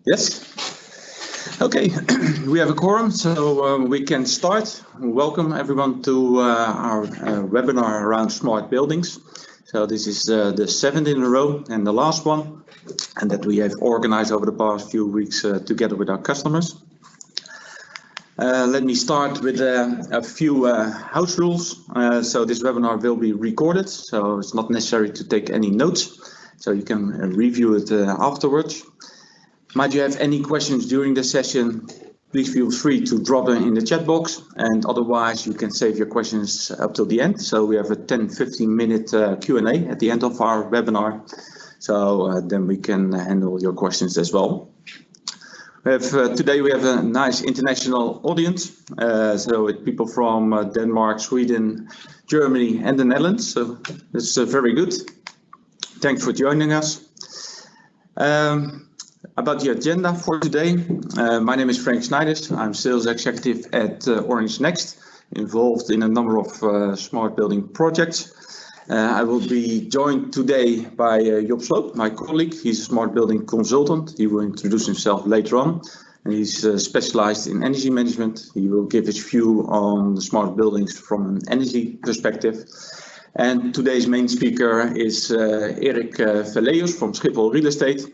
Yes. Okay, we have a quorum, so we can start. Welcome everyone to our webinar around smart buildings. So this is the 7th in a row and the last one, and that we have organized over the past few weeks together with our customers. Let me start with a few house rules. So this webinar will be recorded, so it's not necessary to take any notes, so you can review it afterwards. Might you have any questions during the session, please feel free to drop them in the chat box, and otherwise you can save your questions up till the end. So we have a 10-15 minute Q&A at the end of our webinar, so then we can handle your questions as well. Today we have a nice international audience, so with people from Denmark, Sweden, Germany and the Netherlands, so that's very good. Thanks for joining us. About the agenda for today, my name is Frank Snijders. I'm sales executive at OrangeNXT, involved in a number of smart building projects. I will be joined today by Job Sloop, my colleague. He's a smart building consultant. He will introduce himself later on, and he's specialized in energy management. He will give his view on the smart buildings from an energy perspective. And today's main speaker is Erik Verleus from SCHIPHOL Real Estate.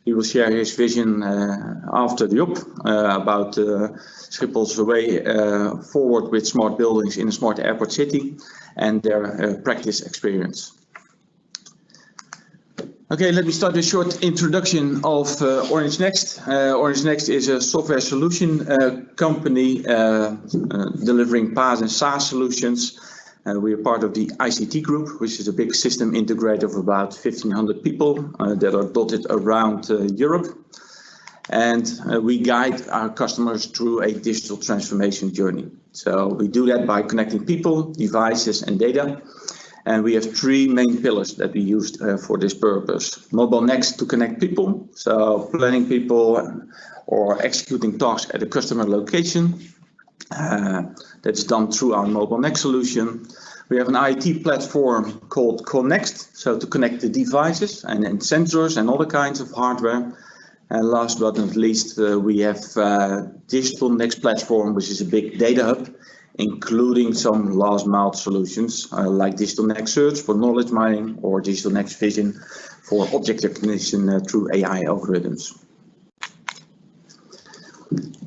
He will share his vision after Job about SCHIPHOL's way forward with smart buildings in a smart airport city and their practice experience. Okay, let me start with a short introduction of OrangeNXT. OrangeNXT is a software solution company delivering PaaS and SaaS solutions. We are part of the ICT group, which is a big system integrator of about 1,500 people that are dotted around Europe. And we guide our customers through a digital transformation journey. So we do that by connecting people, devices and data. And we have three main pillars that we used for this purpose. MobileNXT to connect people, so planning people or executing tasks at a customer location. That's done through our MobileNXT solution. We have an IoT platform called ConnXT, so to connect the devices and sensors and other kinds of hardware. And last but not least, we have Digital Next platform, which is a big data hub, including some last mile solutions like Digital Next Search for knowledge mining or Digital Next Vision for object recognition through AI algorithms.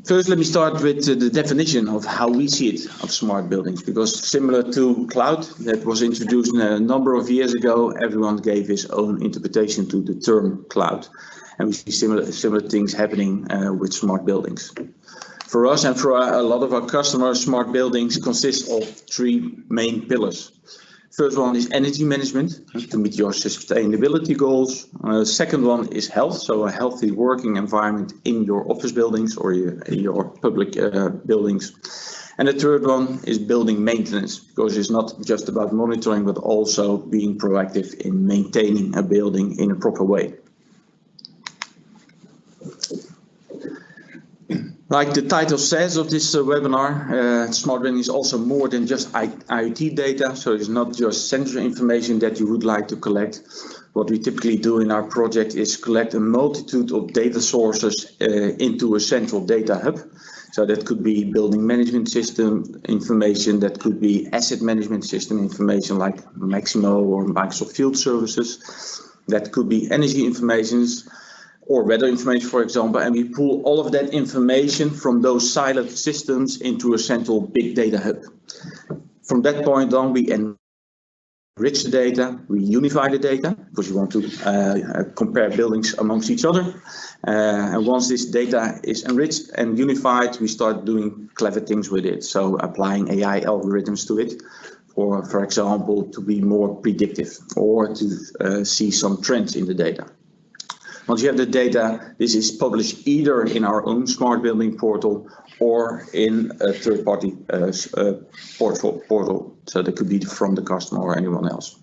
First, let me start with the definition of how we see it of smart buildings, because similar to cloud that was introduced a number of years ago, everyone gave his own interpretation to the term cloud. And we see similar things happening with smart buildings. For us and for a lot of our customers, smart buildings consist of three main pillars. First one is energy management to meet your sustainability goals. Second one is health, so a healthy working environment in your office buildings or your public buildings. And the third one is building maintenance, because it's not just about monitoring, but also being proactive in maintaining a building in a proper way. Like the title says of this webinar, smart building is also more than just IoT data. So it's not just sensor information that you would like to collect. What we typically do in our project is collect a multitude of data sources into a central data hub. So that could be building management system information, that could be asset management system information like Maximo or Microsoft Field Services. That could be energy information, or weather information, for example, and we pull all of that information from those siloed systems into a central big data hub. From that point on, we enrich the data, we unify the data, because you want to compare buildings amongst each other. And once this data is enriched and unified, we start doing clever things with it. So applying AI algorithms to it, or for example, to be more predictive or to see some trends in the data. Once you have the data, this is published either in our own smart building portal or in a third-party portal. So that could be from the customer or anyone else.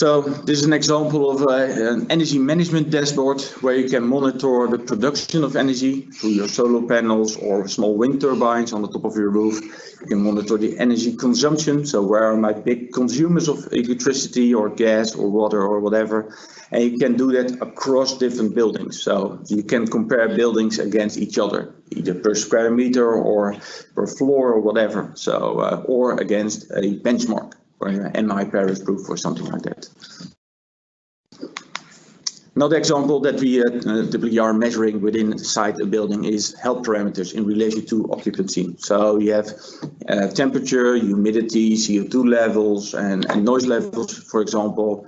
So this is an example of an energy management dashboard where you can monitor the production of energy through your solar panels or small wind turbines on the top of your roof. You can monitor the energy consumption, so where are my big consumers of electricity or gas or water or whatever. And you can do that across different buildings. So you can compare buildings against each other, either per square meter or per floor or whatever. So or against a benchmark, or MI Paris proof or something like that. Another example that we typically are measuring within inside a building is health parameters in relation to occupancy. So you have temperature, humidity, CO2 levels, and noise levels, for example.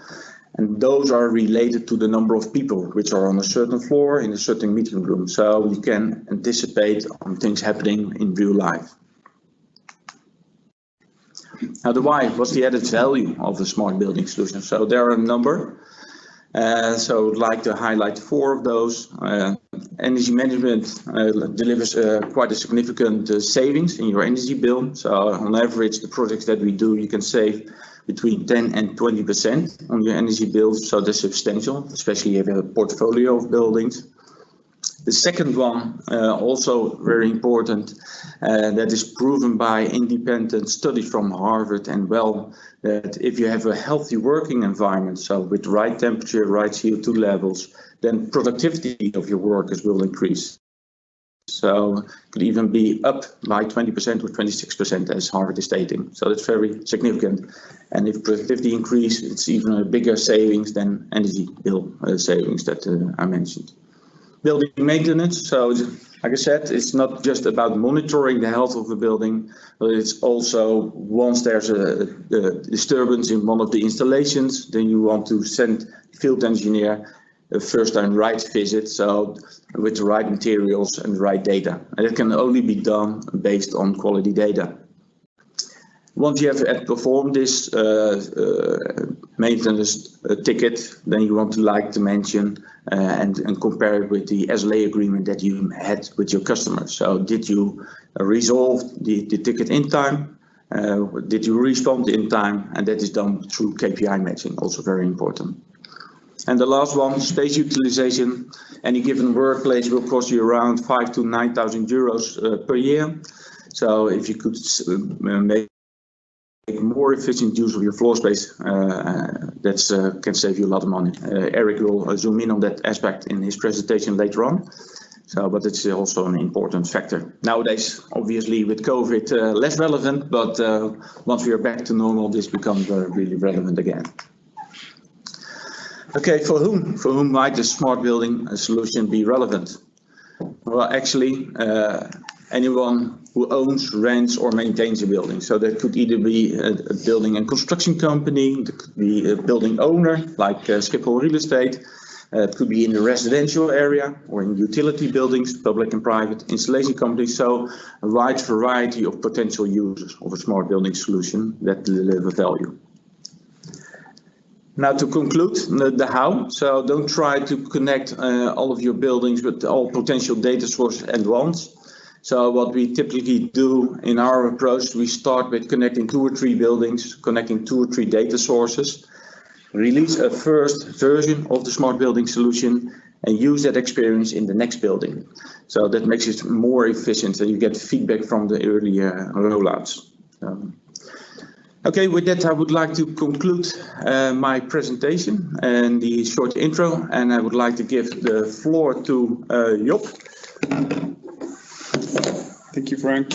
And those are related to the number of people which are on a certain floor in a certain meeting room. So you can anticipate on things happening in real life. Now the why, what's the added value of a smart building solution? So there are a number. So I would like to highlight 4 of those. Energy management delivers quite a significant savings in your energy bill. So on average, the projects that we do, you can save between 10 and 20% on your energy bills. So that's substantial, especially if you have a portfolio of buildings. The second one, also very important, that is proven by independent studies from Harvard and that if you have a healthy working environment, so with the right temperature, right CO2 levels, then productivity of your workers will increase. So it could even be up by 20% or 26%, as Harvard is stating. So that's very significant. And if productivity increases, it's even a bigger savings than energy bill savings that I mentioned. Building maintenance, so like I said, it's not just about monitoring the health of the building, but it's also once there's a disturbance in one of the installations, then you want to send field engineer a first time right visit, so with the right materials and the right data. And it can only be done based on quality data. Once you have performed this maintenance ticket, then you want to mention and compare it with the SLA agreement that you had with your customer. So did you resolve the ticket in time? Did you respond in time? And that is done through KPI matching, also very important. And the last one, space utilization. Any given workplace will cost you around 5,000 to 9,000 euros per year. So if you could make more efficient use of your floor space, that can save you a lot of money. Eric will zoom in on that aspect in his presentation later on. So, but it's also an important factor. Nowadays, obviously with COVID, less relevant, but once we are back to normal, this becomes really relevant again. Okay, for whom might the smart building solution be relevant? Well, actually, anyone who owns, rents or maintains a building. So that could either be a building and construction company, it could be a building owner like SCHIPHOL Real Estate, it could be in the residential area or in utility buildings, public and private installation companies. So a wide variety of potential users of a smart building solution that deliver value. Now to conclude the how, so don't try to connect all of your buildings with all potential data sources at once. So what we typically do in our approach, we start with connecting 2 or 3 buildings, connecting 2 or 3 data sources, release a first version of the smart building solution and use that experience in the next building. So that makes it more efficient and you get feedback from the earlier rollouts. Okay, with that I would like to conclude my presentation and the short intro, and I would like to give the floor to Job. Thank you, Frank.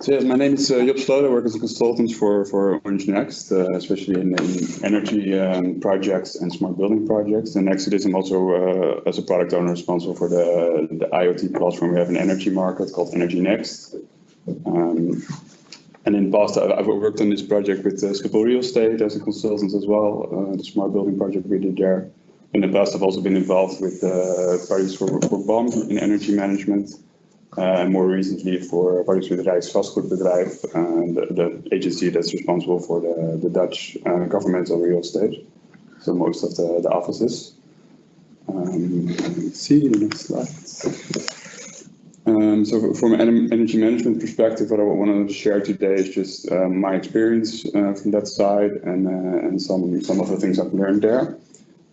So yes, my name is Job Sloot. I work as a consultant for OrangeNXT, especially in energy projects and smart building projects. And next to this, I'm also as a product owner responsible for the IoT platform. We have an energy market called OrangeNXT. And in the past, I've worked on this project with SCHIPHOL Real Estate as a consultant as well, the smart building project we did there. In the past, I've also been involved with projects for BAM in energy management. And more recently for projects with Rijksvastgoedbedrijf, the agency that's responsible for the Dutch governmental real estate. So most of the offices. Let's see the next slide. So from an energy management perspective, what I want to share today is just my experience from that side and some of the things I've learned there.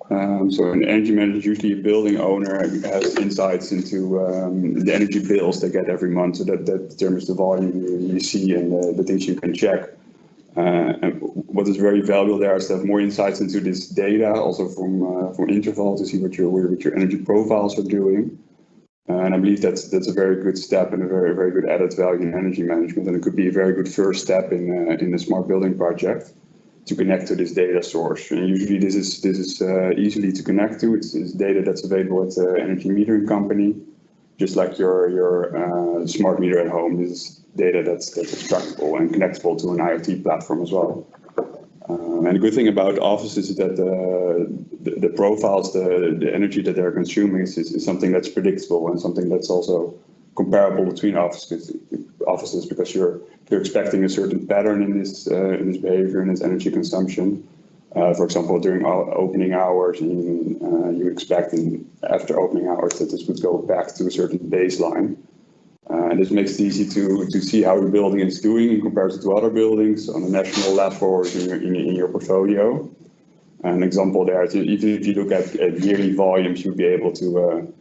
So an energy manager, usually a building owner, has insights into the energy bills they get every month, so that determines the volume you see and the things you can check. And what is very valuable there is to have more insights into this data, also from interval, to see what your energy profiles are doing. And I believe that's a very good step and a very good added value in energy management, and it could be a very good first step in the smart building project to connect to this data source. And usually this is easily to connect to. It's data that's available at the energy metering company, just like your smart meter at home. This is data that's extractable and connectable to an IoT platform as well. And the good thing about offices is that the profiles, the energy that they're consuming is something that's predictable and something that's also comparable between offices, because you're expecting a certain pattern in this behavior and this energy consumption. For example, during opening hours, you expect after opening hours that this would go back to a certain baseline. And this makes it easy to see how your building is doing in comparison to other buildings on a national level or in your portfolio. An example there, even if you look at yearly volumes, you'll be able to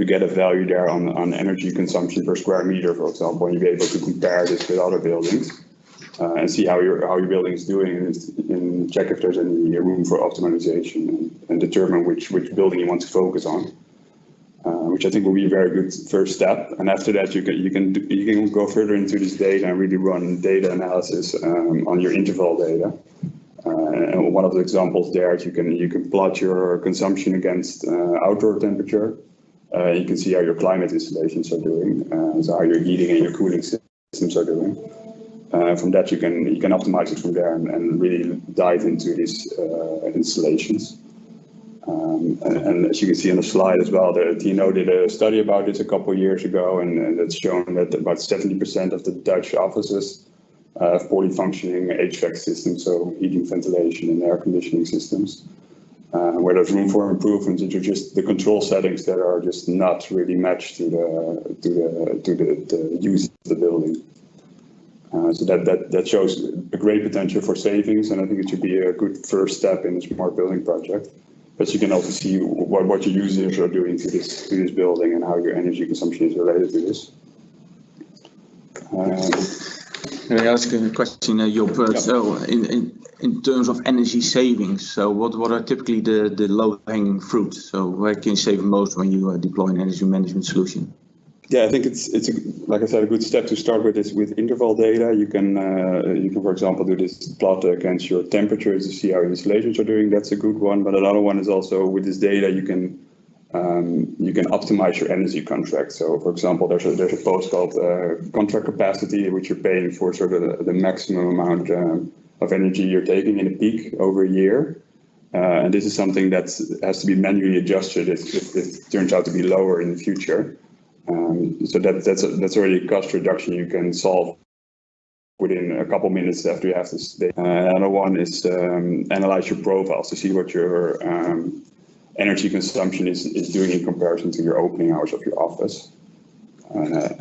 get a value there on energy consumption per square meter, for example, and you'll be able to compare this with other buildings and see how your building is doing and check if there's any room for optimization and determine which building you want to focus on. Which I think will be a very good first step. And after that, you can go further into this data and really run data analysis on your interval data. And one of the examples there is you can plot your consumption against outdoor temperature. You can see how your climate installations are doing, so how your heating and your cooling systems are doing. From that, you can optimize it from there and really dive into these installations. And as you can see on the slide as well, the TNO did a study about this a couple of years ago, and it's shown that about 70% of the Dutch offices have poorly functioning HVAC systems, so heating, ventilation, and air conditioning systems. Where there's room for improvement, which are just the control settings that are just not really matched to the use of the building. So that shows a great potential for savings, and I think it should be a good first step in a smart building project. But you can also see what your users are doing to this building and how your energy consumption is related to this. Can I ask a question, Job? Yeah. So in terms of energy savings, so what are typically the low-hanging fruit? So where can you save most when you deploy an energy management solution? Yeah, I think it's like I said, a good step to start with is with interval data. You can for example do this plot against your temperatures to see how your installations are doing. That's a good one. But another one is also with this data you can optimize your energy contract. So for example, there's a post called contract capacity, which you're paying for sort of the maximum amount of energy you're taking in a peak over a year. And this is something that has to be manually adjusted if it turns out to be lower in the future. So that's already a cost reduction you can solve within a couple minutes after you have this data. Another one is analyze your profiles to see what your energy consumption is doing in comparison to your opening hours of your office.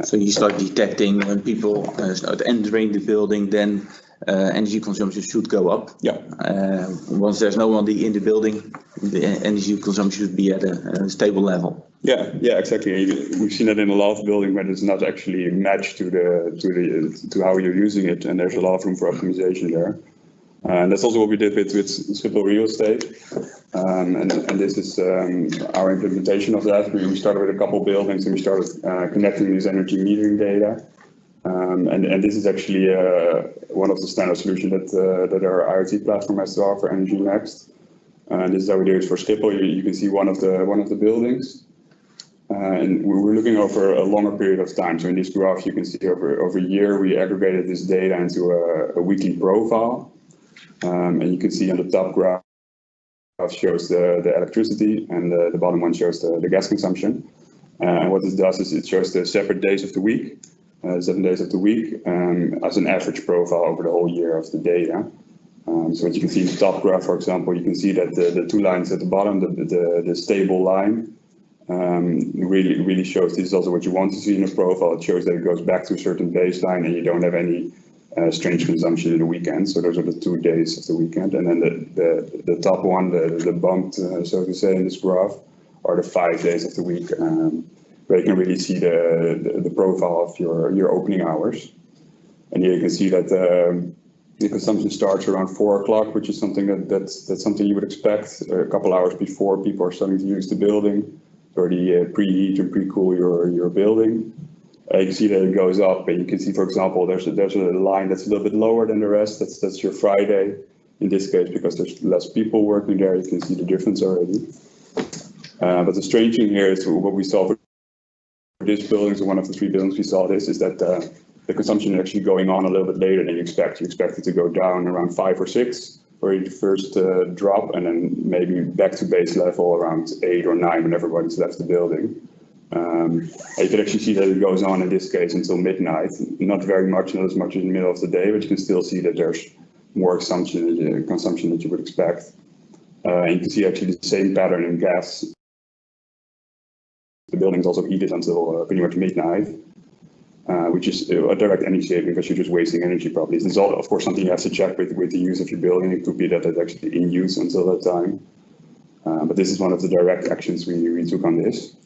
So you start detecting when people start entering the building, then energy consumption should go up. Yeah. Once there's no one in the building, the energy consumption should be at a stable level. Yeah, exactly. We've seen that in a lot of buildings where it's not actually matched to how you're using it, and there's a lot of room for optimization there. And that's also what we did with SCHIPHOL Real Estate. And this is our implementation of that. We started with a couple of buildings and we started connecting this energy metering data. And this is actually one of the standard solutions that our IoT platform has to offer, OrangeNXT. And this is how we do it for SCHIPHOL. You can see one of the buildings. And we were looking over a longer period of time. So in this graph, you can see over a year, we aggregated this data into a weekly profile. And you can see on the top graph shows the electricity, and the bottom one shows the gas consumption. And what this does is it shows the separate days of the week, 7 days of the week, as an average profile over the whole year of the data. So what you can see in the top graph, for example, you can see that the two lines at the bottom, the stable line, really shows this is also what you want to see in a profile. It shows that it goes back to a certain baseline and you don't have any strange consumption in the weekend. So those are the 2 days of the weekend. And then the top one, the bumped, so to say, in this graph, are the 5 days of the week, where you can really see the profile of your opening hours. And here you can see that the consumption starts around 4 o'clock, which is something that's something you would expect a couple hours before people are starting to use the building. Already preheat and pre-cool your building. You can see that it goes up, and you can see, for example, there's a line that's a little bit lower than the rest. That's your Friday. In this case, because there's less people working there, you can see the difference already. But the strange thing here is what we saw for this building, so one of the 3 buildings we saw this, is that the consumption is actually going on a little bit later than you expect. You expect it to go down around 5 or 6 for the first drop, and then maybe back to base level around 8 or 9 when everybody's left the building. And you can actually see that it goes on in this case until midnight. Not very much, not as much as in the middle of the day, but you can still see that there's more consumption that you would expect. And you can see actually the same pattern in gas. The building is also heated until pretty much midnight. Which is a direct energy saving because you're just wasting energy probably. This is all, of course, something you have to check with the use of your building. It could be that it's actually in use until that time. But this is one of the direct actions we took on this.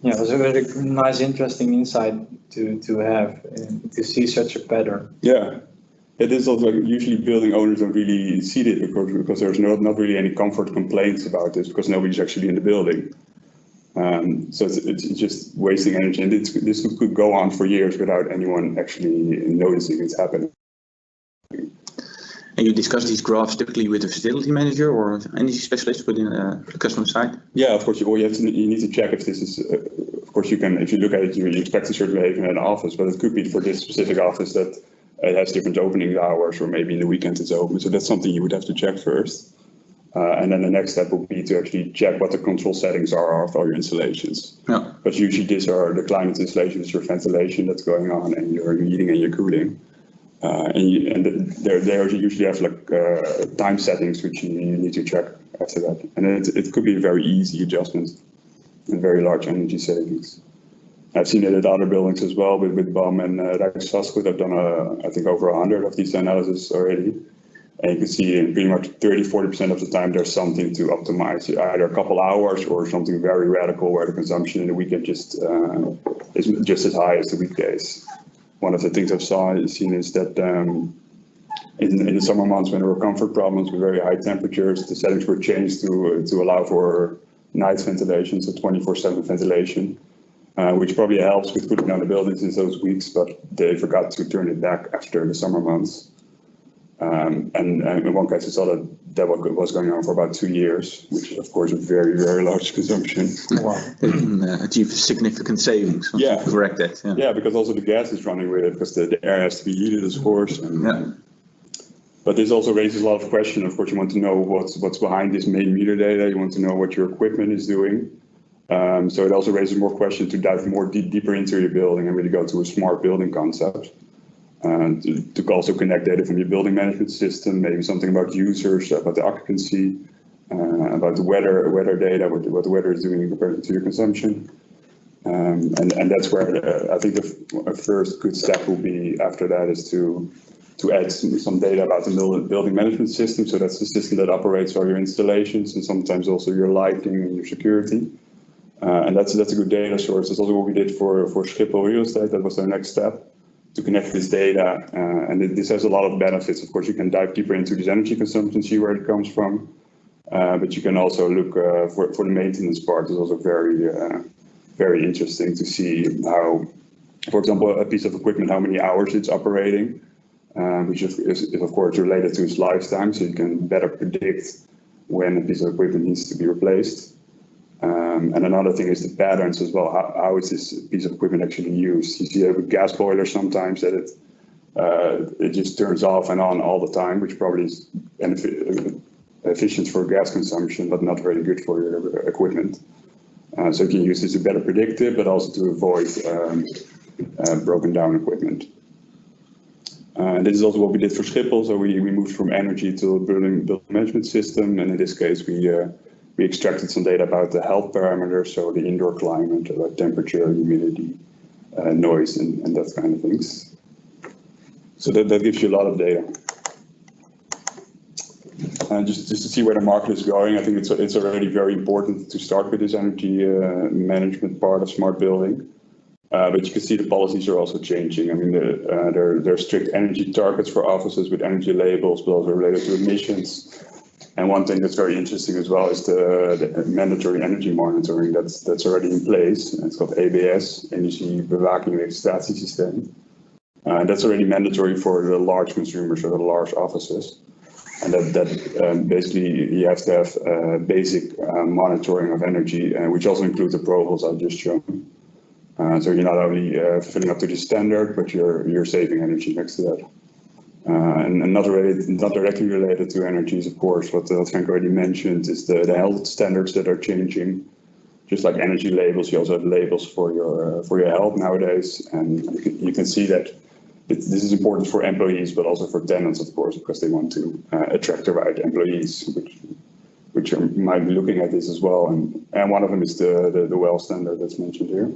Yeah, it was a very nice, interesting insight to have and to see such a pattern. Yeah, it is also usually building owners don't really see it because there's not really any comfort complaints about this because nobody's actually in the building. So it's just wasting energy, and this could go on for years without anyone actually noticing it's happening. And you discuss these graphs typically with a facility manager or any specialist within the customer side? Yeah, of course. You need to check if this is. Of course, you can. If you look at it, you expect a certain behavior in an office, but it could be for this specific office that it has different opening hours, or maybe in the weekend it's open. So that's something you would have to check first. And then the next step would be to actually check what the control settings are of all your installations. Yeah. But usually these are the climate installations, your ventilation that's going on, and your heating and your cooling. And they usually have like time settings which you need to check after that. And it could be a very easy adjustment and very large energy savings. I've seen it at other buildings as well with BAM and Rijksvastgoed. I've done I think over 100 of these analyses already. And you can see in pretty much 30-40% of the time there's something to optimize, either a couple hours or something very radical where the consumption in the weekend just is just as high as the weekdays. One of the things I've seen is that in the summer months when there were comfort problems with very high temperatures, the settings were changed to allow for night ventilation, so 24/7 ventilation, which probably helps with cooling down the buildings in those weeks, but they forgot to turn it back after the summer months. And in one case, I saw that was going on for about 2 years, which is, of course, a very, very large consumption. Wow. Achieve significant savings. Yeah. Correct that. Yeah. Yeah, because also the gas is running with it, because the air has to be heated, of course. And, yeah. But this also raises a lot of questions. Of course, you want to know what's behind this main meter data. You want to know what your equipment is doing. So it also raises more questions to dive more deeper into your building and really go to a smart building concept. To also connect data from your building management system, maybe something about users, about the occupancy, about the weather data, what the weather is doing compared to your consumption. And that's where I think the first good step will be after that is to add some data about the building management system. So that's the system that operates all your installations and sometimes also your lighting and your security. And that's a good data source. That's also what we did for SCHIPHOL real estate. That was our next step, to connect this data. And this has a lot of benefits. Of course, you can dive deeper into this energy consumption, see where it comes from. But you can also look for the maintenance part. Is also very interesting to see how, for example, a piece of equipment, how many hours it's operating, which is of course related to its lifetime. So you can better predict when a piece of equipment needs to be replaced. And another thing is the patterns as well. How is this piece of equipment actually used? You see with gas boilers sometimes that it just turns off and on all the time, which probably is efficient for gas consumption, but not very good for your equipment. So you can use this to better predict it, but also to avoid broken down equipment. And this is also what we did for SCHIPHOL. So we moved from energy to a building management system, and in this case we we extracted some data about the health parameters, so the indoor climate, about temperature, humidity, noise, and that kind of things. So that gives you a lot of data. And just to see where the market is going, I think it's already very important to start with this energy management part of smart building. But you can see the policies are also changing. I mean, there are strict energy targets for offices with energy labels, but also related to emissions. And one thing that's very interesting as well is the mandatory energy monitoring that's already in place. It's called ABS, Energiebewaking Registratiesysteem. And that's already mandatory for the large consumers or the large offices. And that basically you have to have basic monitoring of energy, which also includes the profiles I've just shown. So you're not only filling up to the standard, but you're saving energy next to that. And not directly related to energies, of course, what Frank already mentioned is the health standards that are changing. Just like energy labels, you also have labels for your health nowadays, and you can see that this is important for employees, but also for tenants, of course, because they want to attract the right employees, which might be looking at this as well. And one of them is the well standard that's mentioned here.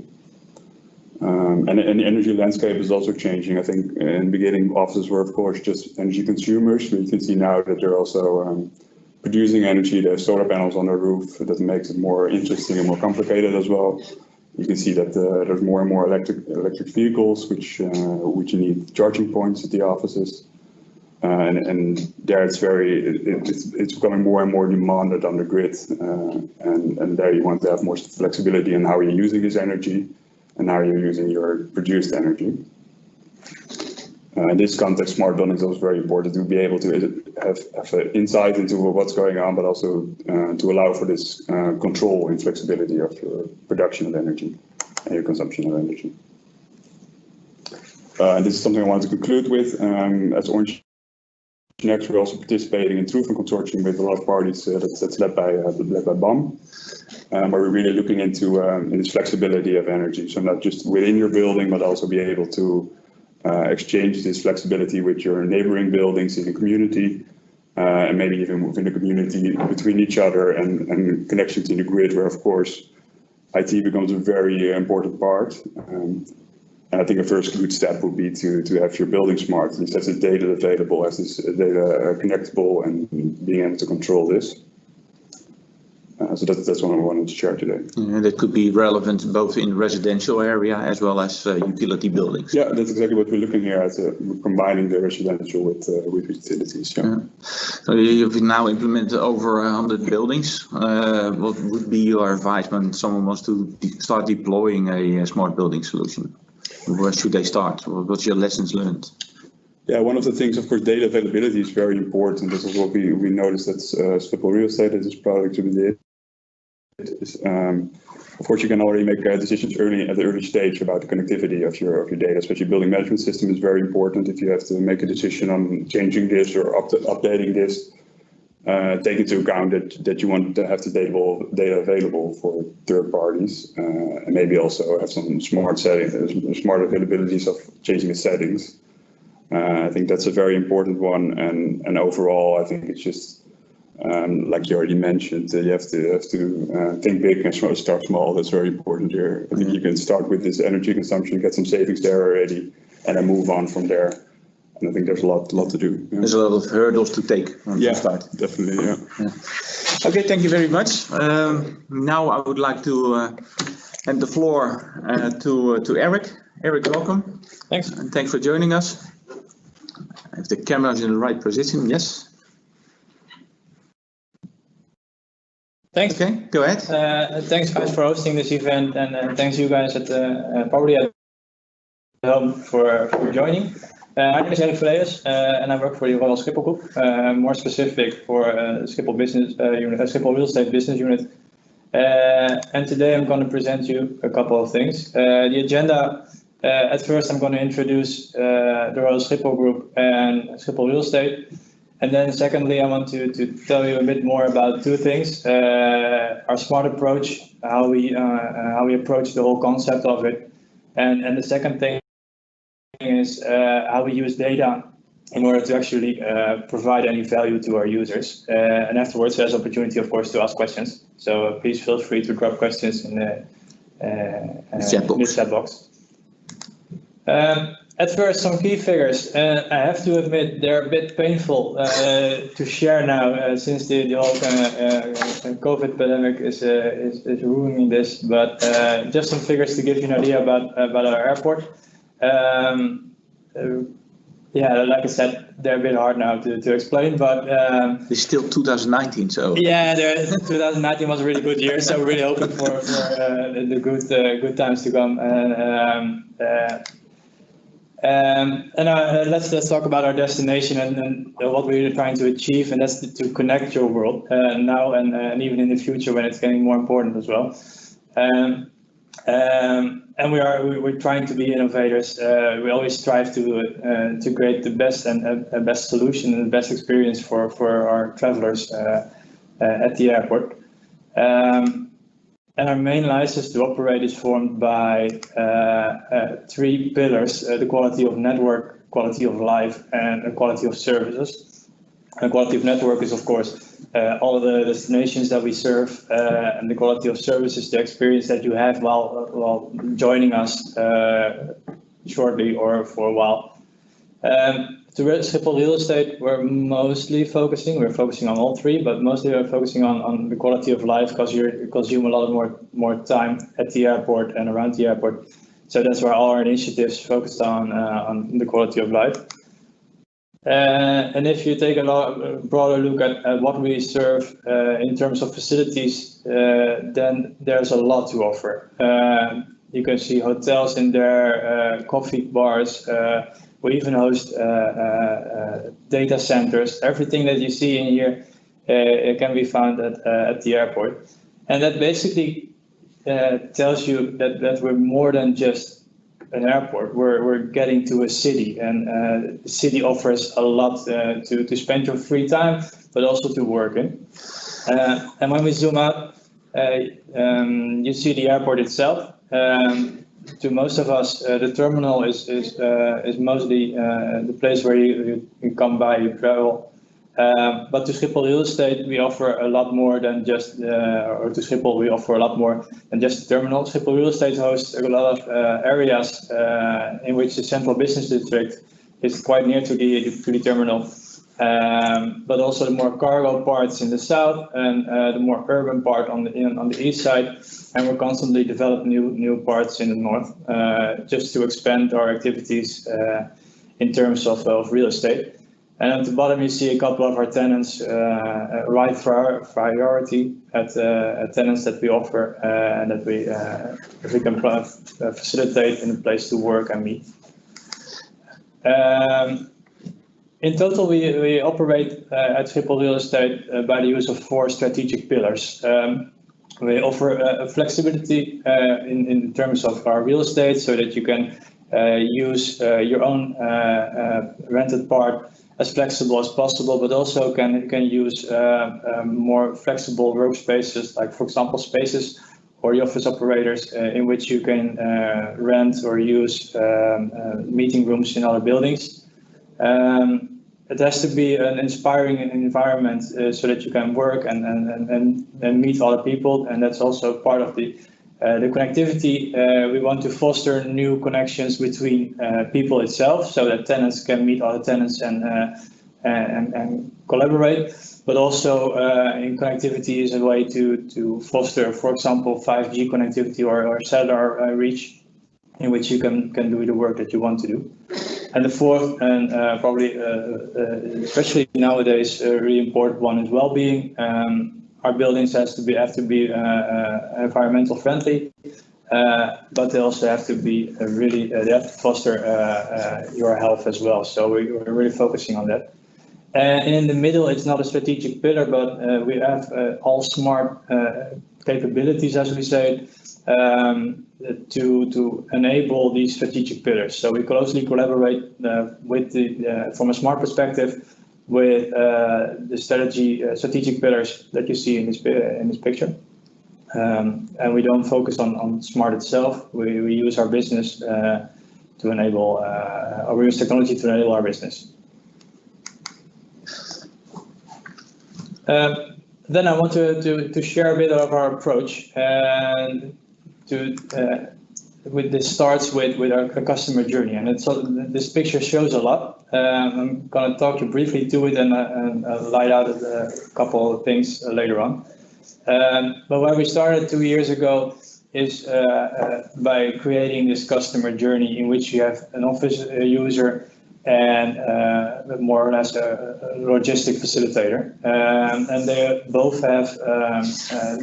And the energy landscape is also changing. I think in the beginning, offices were, of course, just energy consumers, but you can see now that they're also producing energy. They have solar panels on their roof. That makes it more interesting and more complicated as well. You can see that there's more and more electric vehicles, which you need charging points at the offices. And there it's becoming more and more demanded on the grid. And there you want to have more flexibility in how you're using this energy and how you're using your produced energy. In this context, smart buildings is also very important to be able to have insight into what's going on, but also to allow for this control and flexibility of your production of energy and your consumption of energy. And this is something I want to conclude with. As OrangeNXT, we're also participating in Truth Consortium with a lot of parties that's led by BAM. Where we're really looking into this flexibility of energy. So not just within your building, but also be able to exchange this flexibility with your neighboring buildings in the community, and maybe even within the community between each other and connection to the grid, where of course IT becomes a very important part. And I think a first good step would be to have your building smart, at least have the data available, have this data connectable, and being able to control this. So that's what I wanted to share today. And that could be relevant both in residential area as well as utility buildings. Yeah, that's exactly what we're looking here at, combining the residential with utilities. Yeah. So you've now implemented over 100 buildings. What would be your advice when someone wants to start deploying a smart building solution? Where should they start? What's your lessons learned? Yeah, one of the things, of course, data availability is very important. This is what we noticed at SCHIPHOL Real Estate as this product we did. Of course, you can already make decisions at the early stage about the connectivity of your data, especially building management system is very important. If you have to make a decision on changing this or updating this, take into account that you want to have the data available for third parties, and maybe also have some smart availabilities of changing the settings. I think that's a very important one, and overall, I think it's just like you already mentioned, you have to think big and start small. That's very important here. I think you can start with this energy consumption, get some savings there already, and then move on from there. And I think there's a lot to do. Yeah. There's a lot of hurdles to take when you start. Definitely. Yeah. Okay, thank you very much. Now I would like to hand the floor to Eric. Eric, welcome. Thanks. And thanks for joining us. If the camera is in the right position, yes. Thanks. Okay, go ahead. Thanks guys for hosting this event, and thanks you guys at probably at home for joining. My name is Eric Verlees, and I work for the Royal SCHIPHOL Group, more specific for SCHIPHOL business unit, SCHIPHOL Real Estate business unit. And today I'm going to present you a couple of things. The agenda. At first, I'm going to introduce the Royal SCHIPHOL Group and SCHIPHOL Real Estate. And then secondly, I want to tell you a bit more about two things. Our smart approach, how we approach the whole concept of it. And the second thing is how we use data in order to actually provide any value to our users. And afterwards, there's opportunity, of course, to ask questions. So please feel free to drop questions in the chat box. At first, some key figures. I have to admit they're a bit painful to share now, since the whole COVID pandemic is ruining this. But just some figures to give you an idea about our airport. Yeah, like I said, they're a bit hard now to explain, but it's still 2019, so yeah, 2019 was a really good year, so we're really hoping for the good times to come. Let's talk about our destination and what we're trying to achieve, and that's to connect your world now and even in the future when it's getting more important as well. And we're trying to be innovators. We always strive to create the best and best solution and the best experience for our travelers at the airport. And our main license to operate is formed by 3 pillars: the quality of network, quality of life, and the quality of services. And quality of network is, of course, all of the destinations that we serve, and the quality of service is the experience that you have while joining us shortly or for a while. To SCHIPHOL Real Estate, we're focusing on all 3, but mostly we're focusing on the quality of life, because you consume a lot more time at the airport and around the airport. So that's where all our initiatives focused on the quality of life. And if you take a broader look at what we serve in terms of facilities, then there's a lot to offer. You can see hotels in there, coffee bars. We even host data centers. Everything that you see in here it can be found at the airport. And that basically tells you that we're more than just an airport. We're getting to a city, and the city offers a lot to spend your free time, but also to work in. And when we zoom out, you see the airport itself. To most of us, the terminal is mostly the place where you come by, you travel. But to SCHIPHOL Real Estate, we offer a lot more than just, or to SCHIPHOL, we offer a lot more than just the terminal. SCHIPHOL Real Estate hosts a lot of areas in which the central business district is quite near to the terminal. But also the more cargo parts in the south and the more urban part on the east side. And we're constantly developing new parts in the north, just to expand our activities in terms of real estate. And at the bottom, you see a couple of our tenants, right priority at tenants that we offer and that we can facilitate in a place to work and meet. In total, we operate at SCHIPHOL Real Estate by the use of 4 strategic pillars. We offer flexibility in terms of our real estate, so that you can use your own rented part as flexible as possible, but also can use more flexible workspaces, like, for example, spaces or the office operators in which you can rent or use meeting rooms in other buildings. It has to be an inspiring environment so that you can work and meet other people, and that's also part of the connectivity. We want to foster new connections between people itself, so that tenants can meet other tenants and collaborate. But also in connectivity is a way to foster, for example, 5G connectivity or cellular reach, in which you can do the work that you want to do. And the fourth, and probably especially nowadays, a really important one is well-being. Our buildings have to be environmental friendly, but they also have to be they have to foster your health as well. So we're really focusing on that. And in the middle, it's not a strategic pillar, but we have all smart capabilities, as we say, to enable these strategic pillars. So we closely collaborate with from a smart perspective with the strategic pillars that you see in this picture. And we don't focus on smart itself. We use our business to enable, or we use technology to enable our business. Then I want to share a bit of our approach, and this starts with our customer journey, and this picture shows a lot. I'm going to talk you briefly to it and light out a couple of things later on. But where we started 2 years ago is by creating this customer journey in which you have an office user and more or less a logistic facilitator. And they both have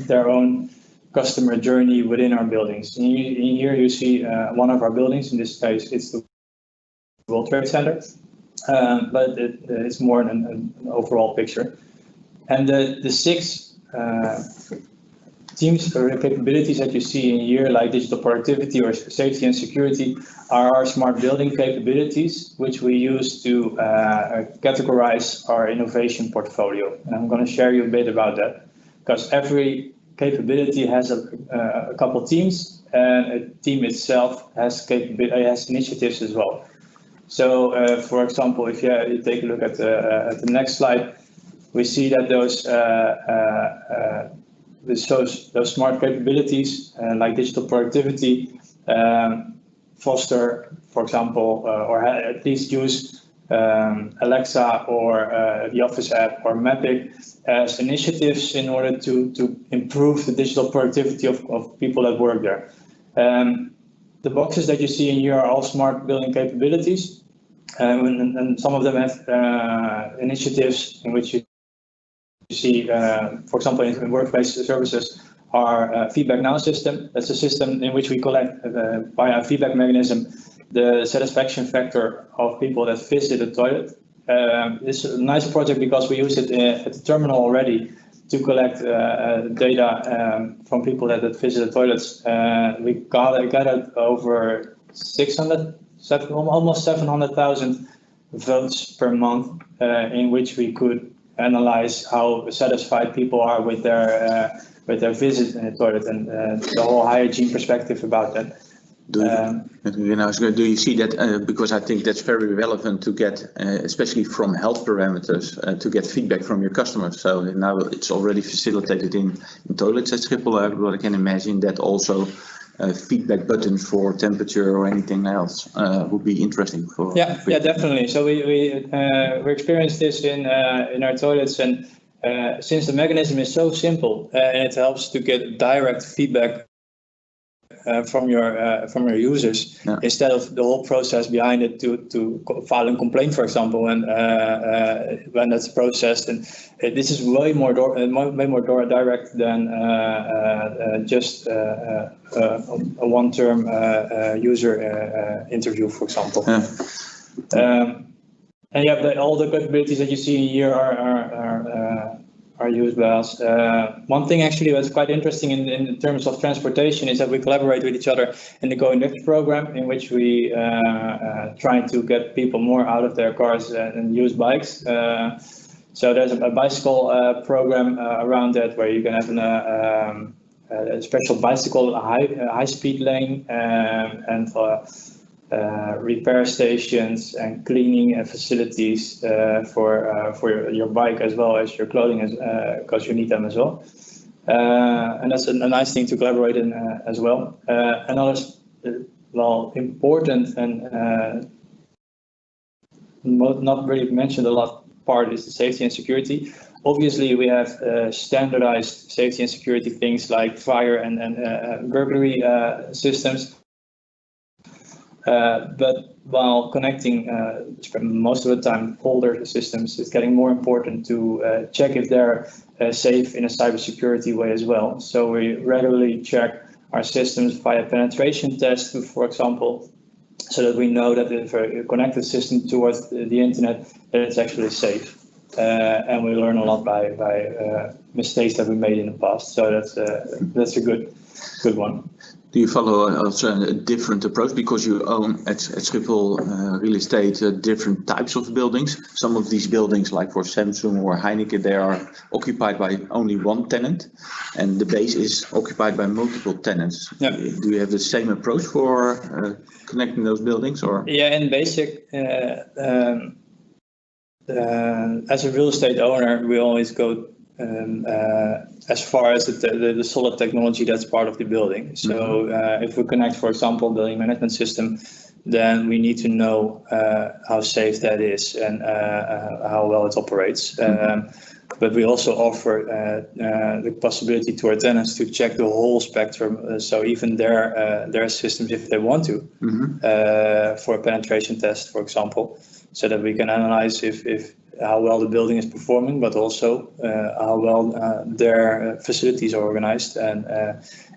their own customer journey within our buildings. In here you see one of our buildings. In this case, it's the World Trade Center, but it's more an overall picture. And the 6 teams or capabilities that you see in here, like digital productivity or safety and security, are our smart building capabilities, which we use to categorize our innovation portfolio. And I'm going to share you a bit about that, because every capability has a couple teams, and a team itself has initiatives as well. So, for example, if you take a look at the next slide, we see that those smart capabilities like digital productivity foster, for example, or at least use Alexa or the Office app or Mapic as initiatives in order to improve the digital productivity of people that work there. The boxes that you see in here are all smart building capabilities, and some of them have initiatives in which you see, for example, in workplace services, our feedback now system. That's a system in which we collect via a feedback mechanism the satisfaction factor of people that visit the toilet. It's a nice project because we use it at the terminal already to collect data from people that visit the toilets. We gathered over 600, almost 700,000 votes per month, in which we could analyze how satisfied people are with their visit in the toilet, and the whole hygiene perspective about that. Do you see that? Because I think that's very relevant to get, especially from health parameters, to get feedback from your customers. So now it's already facilitated in toilets at SCHIPHOL, but I can imagine that also feedback buttons for temperature or anything else would be interesting for. Yeah, definitely. So we experienced this in our toilets, and since the mechanism is so simple and it helps to get direct feedback from your users, instead of the whole process behind it to file a complaint, for example, when that's processed. And this is way more direct than just a one-term user interview, for example. And yeah, all the capabilities that you see here are used by us. One thing actually that's quite interesting in terms of transportation is that we collaborate with each other in the Go Next program, in which we try to get people more out of their cars and use bikes. So there's a bicycle program around that, where you can have a special bicycle high-speed lane and repair stations and cleaning facilities for your bike as well as your clothing, because you need them as well. And that's a nice thing to collaborate in as well. Another important and not really mentioned a lot part is the safety and security. Obviously, we have standardized safety and security things like fire and burglary systems. But while connecting most of the time older systems, it's getting more important to check if they're safe in a cybersecurity way as well. So we regularly check our systems via penetration tests, for example, so that we know that if a connected system towards the internet, that it's actually safe. And we learn a lot by mistakes that we made in the past. So that's a good one. Do you follow also a different approach, because you own at SCHIPHOL real estate different types of buildings? Some of these buildings, like for Samsung or Heineken, they are occupied by only one tenant, and the base is occupied by multiple tenants. Yeah. Do you have the same approach for connecting those buildings, or? Yeah, in basic, as a real estate owner, we always go as far as the solid technology that's part of the building. So if we connect, for example, building management system, then we need to know how safe that is and how well it operates. But we also offer the possibility to our tenants to check the whole spectrum, so even their systems if they want to, for a penetration test, for example, so that we can analyze if how well the building is performing, but also how well their facilities are organized, and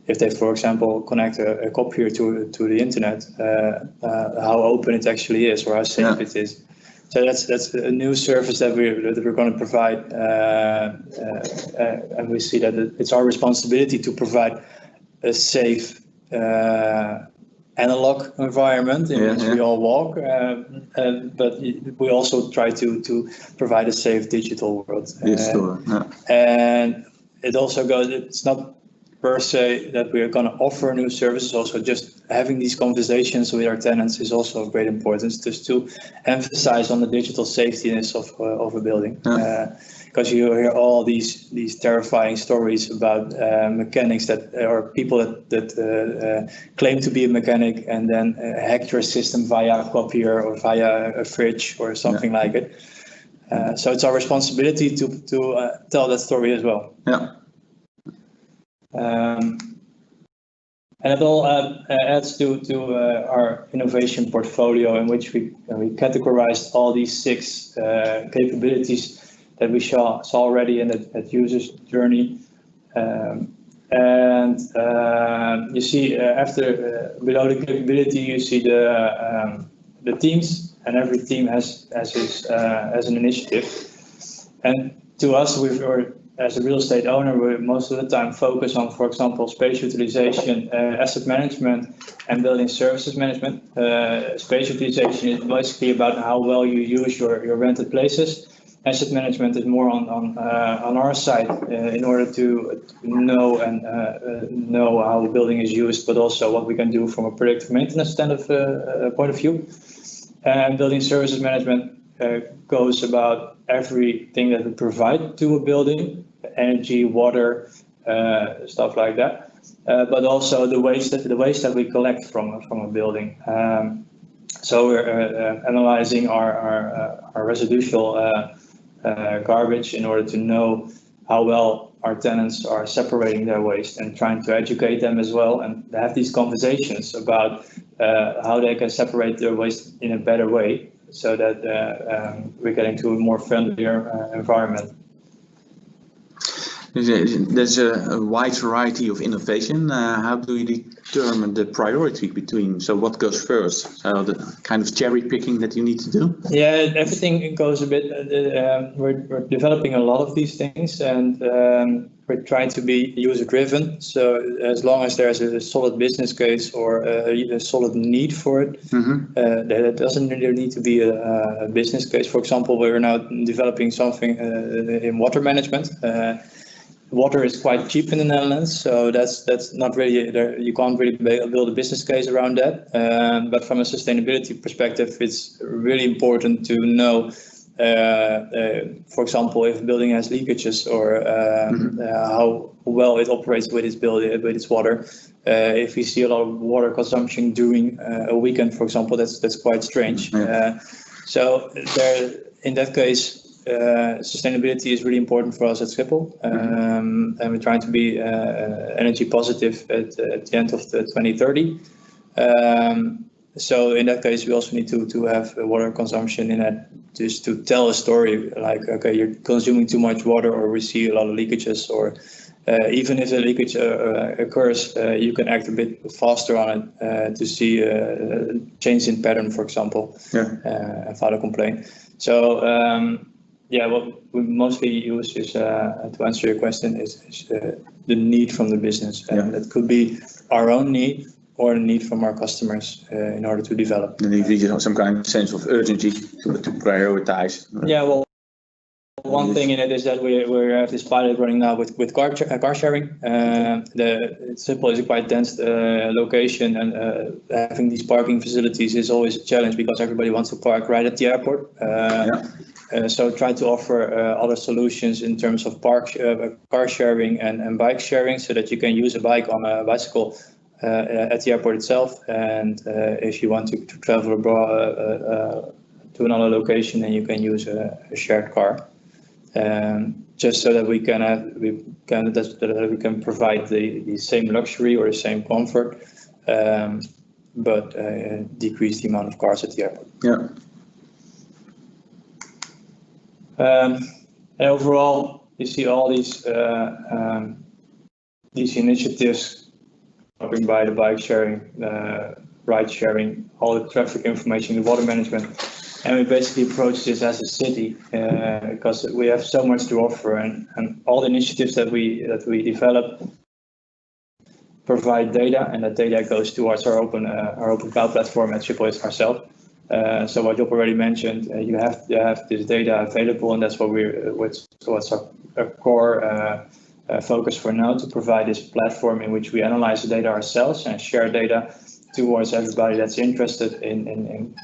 if they, for example, connect a copier to the internet, how open it actually is or how safe it is. So that's a new service that we're going to provide, and we see that it's our responsibility to provide a safe analog environment in which we all walk, but we also try to provide a safe digital world. And it also goes, it's not per se that we are going to offer new services, also just having these conversations with our tenants is also of great importance, just to emphasize on the digital safetyness of a building. Because you hear all these terrifying stories about mechanics that, or people that claim to be a mechanic and then hack your system via a copier or via a fridge or something like it. So it's our responsibility to tell that story as well. And it all adds to our innovation portfolio, in which we categorized all these 6 capabilities that we saw already in that user's journey. You see after below the capability, you see the teams, and every team has an initiative. And to us, as a real estate owner, we most of the time focus on, for example, space utilization, asset management, and building services management. Space utilization is basically about how well you use your rented places. Asset management is more on our side in order to know how a building is used, but also what we can do from a predictive maintenance point of view. And building services management goes about everything that we provide to a building, energy, water, stuff like that, but also the waste that we collect from a building. So we're analyzing our residual garbage in order to know how well our tenants are separating their waste, and trying to educate them as well, and have these conversations about how they can separate their waste in a better way, so that we're getting to a more friendlier environment. There's a wide variety of innovation. How do you determine the priority between? So what goes first? So the kind of cherry picking that you need to do? Yeah, everything goes a bit. We're developing a lot of these things, and we're trying to be user driven. So as long as there's a solid business case or a solid need for it, there doesn't really need to be a business case. For example, we're now developing something in water management. Water is quite cheap in the Netherlands, so that's not really there. You can't really build a business case around that. But from a sustainability perspective, it's really important to know, for example, if a building has leakages, or how well it operates with its building, with its water. If we see a lot of water consumption during a weekend, for example, that's quite strange. So there, in that case, sustainability is really important for us at SCHIPHOL, and we're trying to be energy positive at the end of 2030. So in that case, we also need to have water consumption in that, just to tell a story like, okay, you're consuming too much water, or we see a lot of leakages, or even if a leakage occurs, you can act a bit faster on it to see a change in pattern, for example, and file a complaint. So yeah, what we mostly use is, to answer your question, is the need from the business. And that could be our own need or a need from our customers in order to develop. You need some kind of sense of urgency to prioritize. Yeah, well, one thing in it is that we have this pilot running now with car sharing. SCHIPHOL is a quite dense location, and having these parking facilities is always a challenge, because everybody wants to park right at the airport. So try to offer other solutions in terms of car sharing and bike sharing, so that you can use a bike on a bicycle at the airport itself. And if you want to travel abroad to another location, then you can use a shared car. Just so that we can provide the same luxury or the same comfort, but decrease the amount of cars at the airport. Yeah. And overall, you see all these initiatives covering by the bike sharing, ride sharing, all the traffic information, the water management. And we basically approach this as a city because we have so much to offer, and all the initiatives that we develop provide data, and that data goes towards our open cloud platform at SCHIPHOL ourselves. So what Job already mentioned, you have this data available, and that's what's our core focus for now, to provide this platform in which we analyze the data ourselves and share data towards everybody that's interested in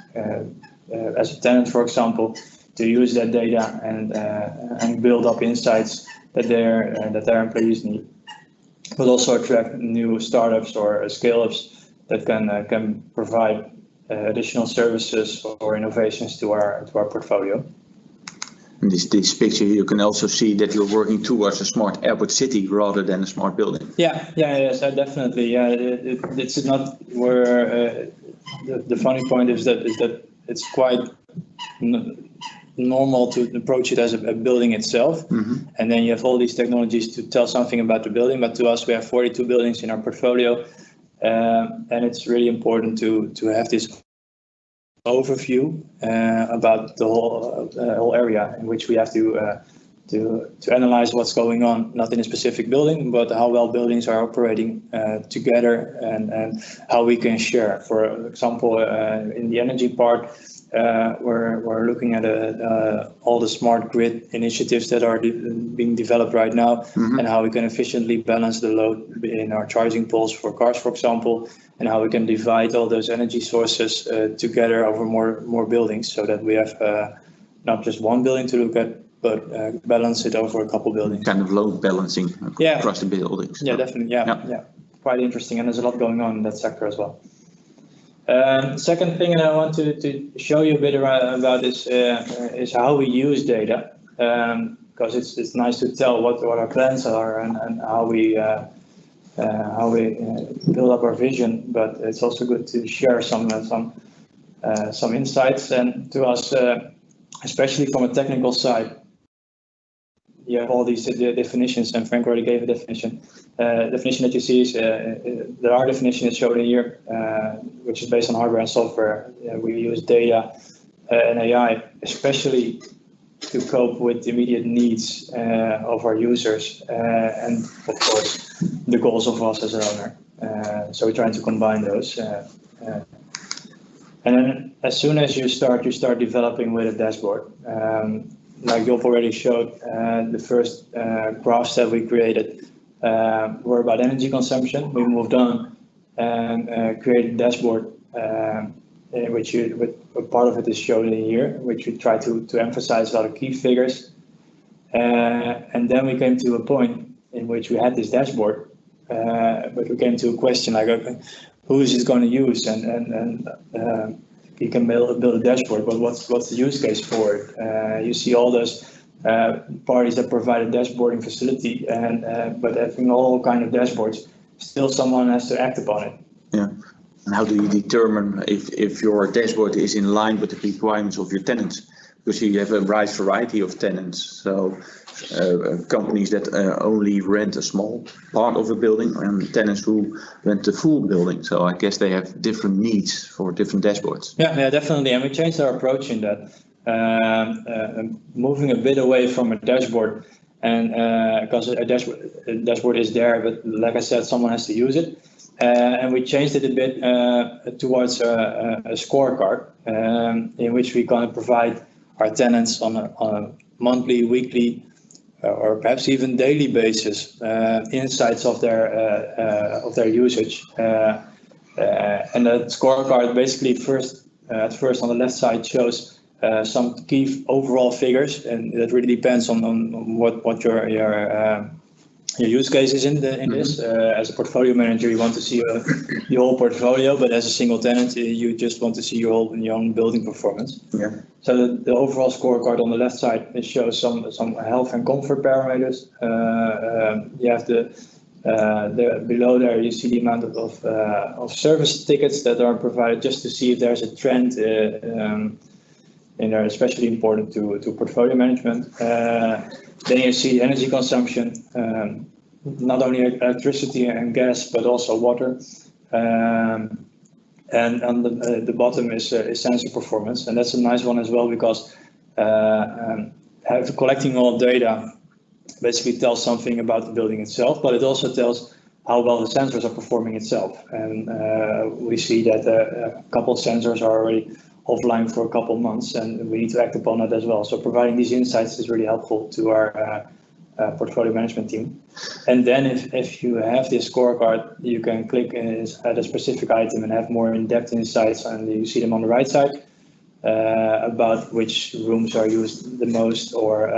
as a tenant, for example, to use that data and build up insights that their employees need, but also attract new startups or scale-ups that can provide additional services or innovations to our portfolio. In this picture, you can also see that you're working towards a smart airport city rather than a smart building. Yes, definitely. Yeah, it's not where the funny point is that it's quite normal to approach it as a building itself, and then you have all these technologies to tell something about the building. But to us, we have 42 buildings in our portfolio, and it's really important to have this overview about the whole area in which we have to analyze what's going on, not in a specific building, but how well buildings are operating together, and how we can share. For example, in the energy part, we're looking at all the smart grid initiatives that are being developed right now, and how we can efficiently balance the load in our charging poles for cars, for example, and how we can divide all those energy sources together over more buildings, so that we have not just one building to look at, but balance it over a couple buildings. Kind of load balancing across the buildings. Yeah, definitely. Yeah. Quite interesting, and there's a lot going on in that sector as well. Second thing that I want to show you a bit about is how we use data, because it's nice to tell what our plans are and how we build up our vision, but it's also good to share some insights. And to us, especially from a technical side, you have all these definitions, and Frank already gave a definition. Definition that you see is our definition is shown here, which is based on hardware and software. We use data and AI, especially to cope with the immediate needs of our users, and of course the goals of us as an owner. So we're trying to combine those. And then as soon as you start developing with a dashboard. Like Job already showed, the first graphs that we created were about energy consumption. We moved on and created a dashboard, which a part of it is shown in here, which we try to emphasize a lot of key figures. And then we came to a point in which we had this dashboard, but we came to a question like, okay, who is it going to use? And you can build a dashboard, but what's the use case for it? You see all those parties that provide a dashboarding facility, but having all kind of dashboards, still someone has to act upon it. Yeah. And how do you determine if your dashboard is in line with the requirements of your tenants? Because you have a wide variety of tenants. So companies that only rent a small part of a building, and tenants who rent the full building. So I guess they have different needs for different dashboards. Yeah, definitely. And we changed our approach in that, moving a bit away from a dashboard, and because a dashboard is there, but like I said, someone has to use it. And we changed it a bit towards a scorecard, in which we kind of provide our tenants on a monthly, weekly, or perhaps even daily basis, insights of their usage. And that scorecard basically at first on the left side shows some key overall figures, and that really depends on what your use case is in this. As a portfolio manager, you want to see your whole portfolio, but as a single tenant, you just want to see your own building performance. Yeah. So the overall scorecard on the left side, it shows some health and comfort parameters. You have below there you see the amount of service tickets that are provided, just to see if there's a trend in there, especially important to portfolio management. Then you see energy consumption, not only electricity and gas, but also water. And on the bottom is sensor performance, and that's a nice one as well, because collecting all data basically tells something about the building itself, but it also tells how well the sensors are performing itself. And we see that a couple of sensors are already offline for a couple of months, and we need to act upon that as well. So providing these insights is really helpful to our portfolio management team. And then if you have this scorecard, you can click at a specific item and have more in-depth insights, and you see them on the right side about which rooms are used the most, or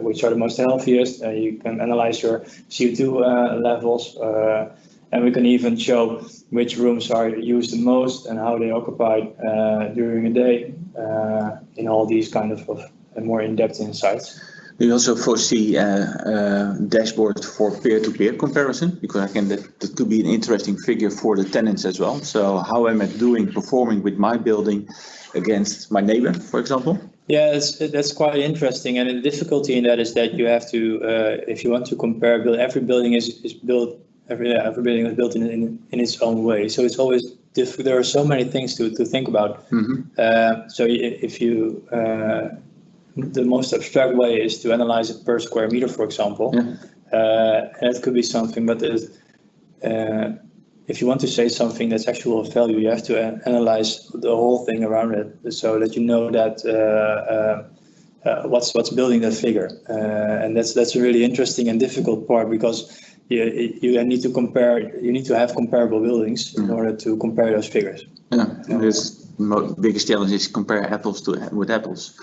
which are the most healthiest. You can analyze your CO2 levels, and we can even show which rooms are used the most and how they occupied during a day, in all these kind of more in-depth insights. We also foresee a dashboard for peer-to-peer comparison, because I think that could be an interesting figure for the tenants as well. So how am I performing with my building against my neighbor, for example? Yeah, that's quite interesting, and the difficulty in that is that you have to, if you want to compare, every building is built. Every building is built in its own way, so it's always difficult. There are so many things to think about. So if you the most abstract way is to analyze it per square meter, for example. That could be something, but if you want to say something that's actual value, you have to analyze the whole thing around it, so that you know that what's building that figure, and that's a really interesting and difficult part, because you need to compare. You need to have comparable buildings in order to compare those figures. Yeah, this biggest challenge is compare apples with apples.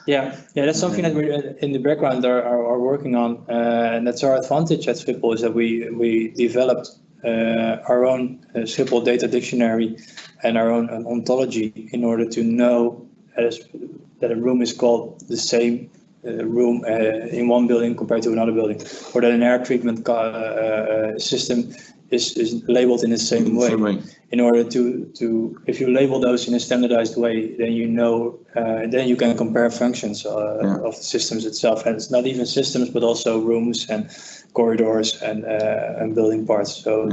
Yeah, that's something that we in the background are working on, and that's our advantage at SCHIPHOL, is that we developed our own SCHIPHOL data dictionary and our own ontology in order to know that a room is called the same room in one building compared to another building, or that an air treatment system is labeled in the same way. In order to if you label those in a standardized way, then you know, then you can compare functions of the systems itself, and it's not even systems, but also rooms and corridors and building parts. So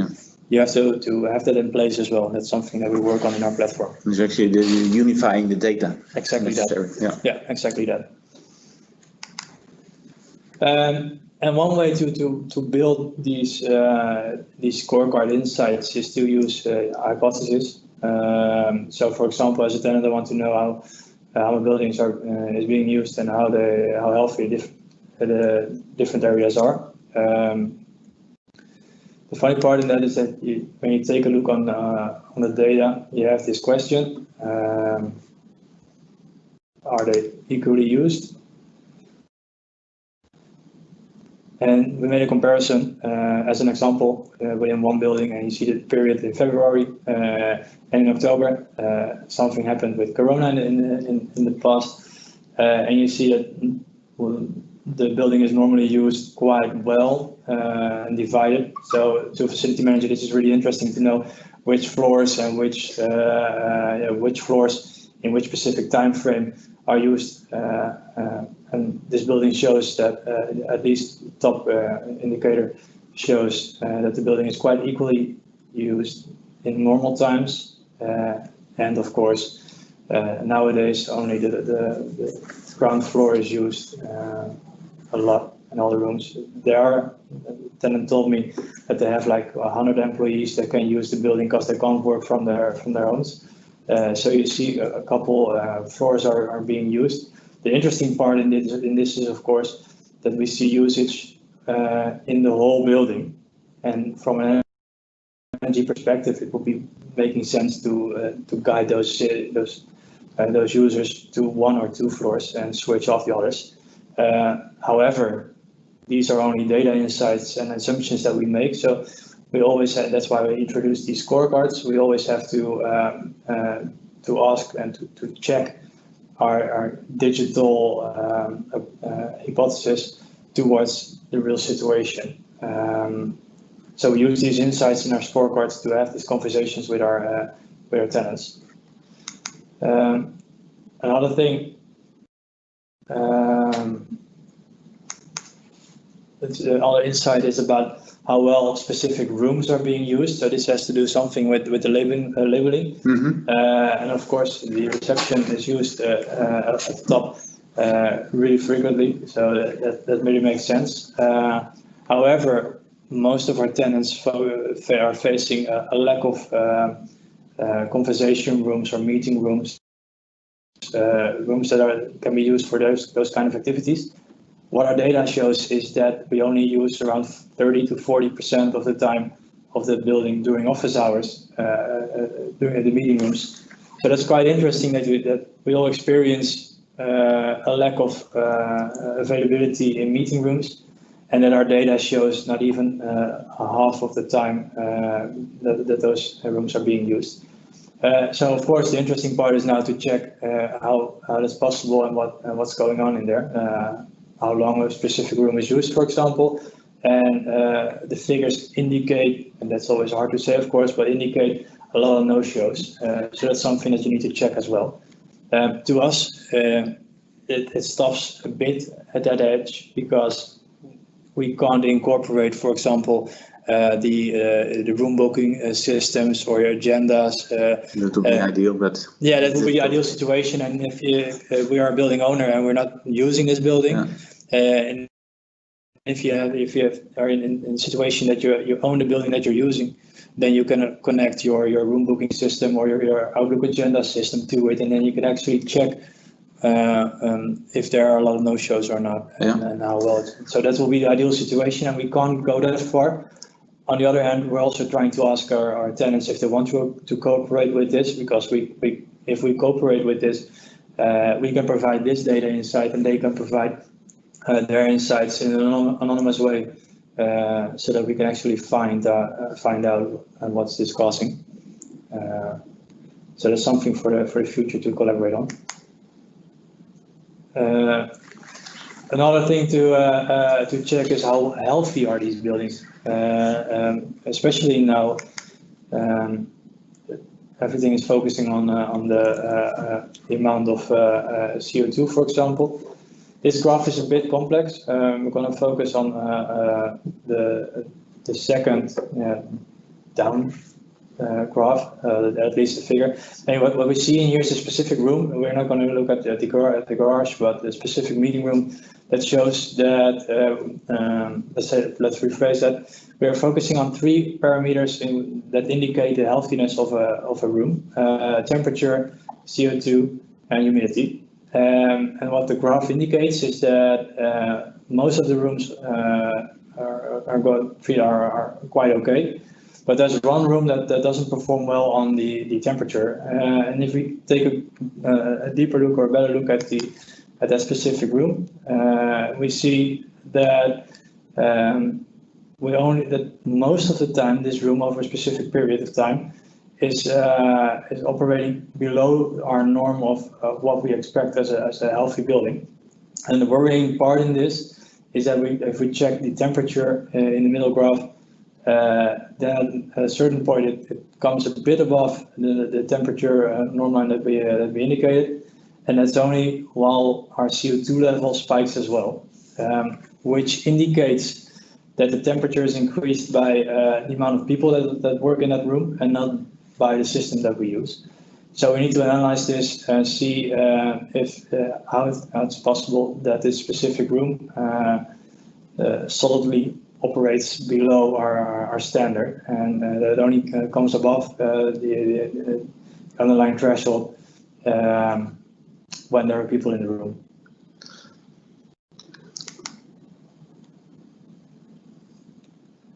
you have to have that in place as well. That's something that we work on in our platform. It's actually unifying the data. Exactly that. Yeah, exactly that. And one way to build these scorecard insights is to use hypotheses. So, for example, as a tenant, I want to know how my buildings is being used and how healthy the different areas are. The funny part in that is that when you take a look on the data, you have this question: are they equally used? And we made a comparison as an example within one building, and you see the period in February and in October. Something happened with Corona in the past, and you see that the building is normally used quite well and divided. So to a facility manager, this is really interesting to know which floors and which floors in which specific time frame are used. And this building shows that at least top indicator shows that the building is quite equally used in normal times, and of course nowadays only the ground floor is used a lot in all the rooms. The tenant told me that they have like 100 employees that can use the building because they can't work from their homes. So you see a couple floors are being used. The interesting part in this is, of course, that we see usage in the whole building, and from an energy perspective, it would be making sense to guide those those users to 1 or 2 floors and switch off the others. However, these are only data insights and assumptions that we make. So we always have, that's why we introduce these scorecards. We always have to ask and to check our digital hypothesis towards the real situation. So we use these insights in our scorecards to have these conversations with our tenants. Another thing, another insight is about how well specific rooms are being used. So this has to do something with the labeling. Mm-hmm. And of course, the reception is used at the top really frequently. So that really makes sense. However, most of our tenants are facing a lack of conversation rooms or meeting rooms, rooms that can be used for those kind of activities. What our data shows is that we only use around 30 to 40% of the time of the building during office hours, during the meeting rooms. So that's quite interesting that we all experience a lack of availability in meeting rooms, and that our data shows not even half of the time that those rooms are being used. So of course the interesting part is now to check how that's possible and what's going on in there. How long a specific room is used, for example, and the figures indicate, and that's always hard to say, of course, but indicate a lot of no-shows. So that's something that you need to check as well. To us, it stops a bit at that edge because we can't incorporate, for example, the room booking systems or your agendas. That would be ideal, but yeah, that would be the ideal situation. And if we are a building owner and we're not using this building, and if you are in a situation that you own the building that you're using, then you can connect your room booking system or your Outlook agenda system to it, and then you can actually check if there are a lot of no-shows or not, and how well. So that will be the ideal situation, and we can't go that far. On the other hand, we're also trying to ask our tenants if they want to cooperate with this, because if we cooperate with this, we can provide this data insight and they can provide their insights in an anonymous way, so that we can actually find out what's this causing. So that's something for the future to collaborate on. Another thing to check is how healthy are these buildings, especially now. Everything is focusing on the amount of CO2, for example. This graph is a bit complex. We're going to focus on the second down graph, at least the figure. Anyway, what we see in here is a specific room. We're not going to look at the garage, but the specific meeting room that shows that, let's rephrase that. We are focusing on 3 parameters that indicate the healthiness of a room: temperature, CO2, and humidity. And what the graph indicates is that most of the rooms are quite okay. But there's one room that doesn't perform well on the temperature. And if we take a deeper look or a better look at that specific room, we see that most of the time this room over a specific period of time is operating below our norm of what we expect as a healthy building. And the worrying part in this is that if we check the temperature in the middle graph, then at a certain point it comes a bit above the temperature norm line that we indicated, and that's only while our CO2 level spikes as well, which indicates that the temperature is increased by the amount of people that work in that room and not by the system that we use. So we need to analyze this and see how it's possible that this specific room solidly operates below our standard, and that only comes above the underlying threshold when there are people in the room.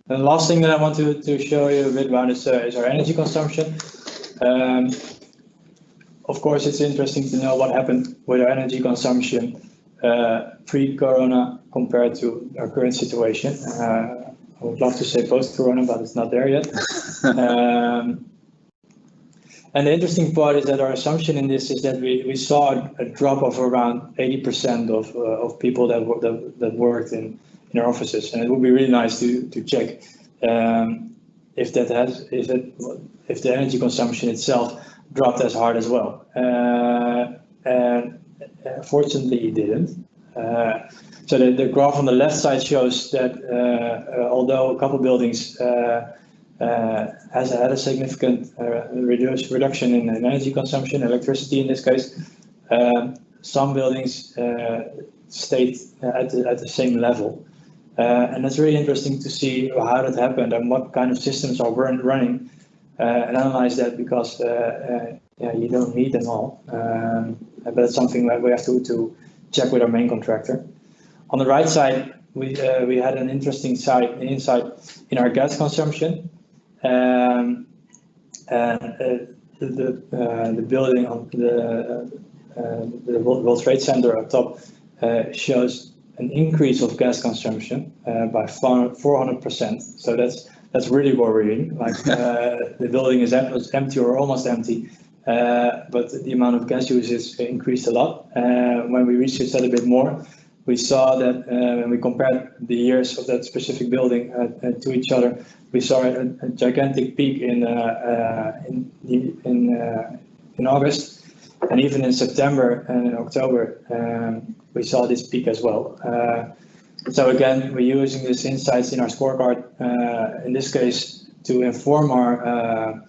And the last thing that I want to show you a bit about is our energy consumption. of course, it's interesting to know what happened with our energy consumption pre-corona compared to our current situation. I would love to say post-corona, but it's not there yet. And the interesting part is that our assumption in this is that we saw a drop of around 80% of people that worked in our offices, and it would be really nice to check if the energy consumption itself dropped as hard as well. And fortunately, it didn't. So the graph on the left side shows that although a couple buildings has had a significant reduction in energy consumption, electricity in this case, some buildings stayed at the same level. And it's really interesting to see how that happened and what kind of systems are running and analyze that, because you don't need them all. But it's something that we have to check with our main contractor. On the right side, we had an interesting insight in our gas consumption. And the building on the World Trade Center up top shows an increase of gas consumption by 400%. So that's really worrying. Like the building is empty or almost empty, but the amount of gas usage increased a lot. When we researched that a bit more, we saw that when we compared the years of that specific building to each other, we saw a gigantic peak in August, and even in September and in October, we saw this peak as well. So again, we're using these insights in our scorecard, in this case, to inform our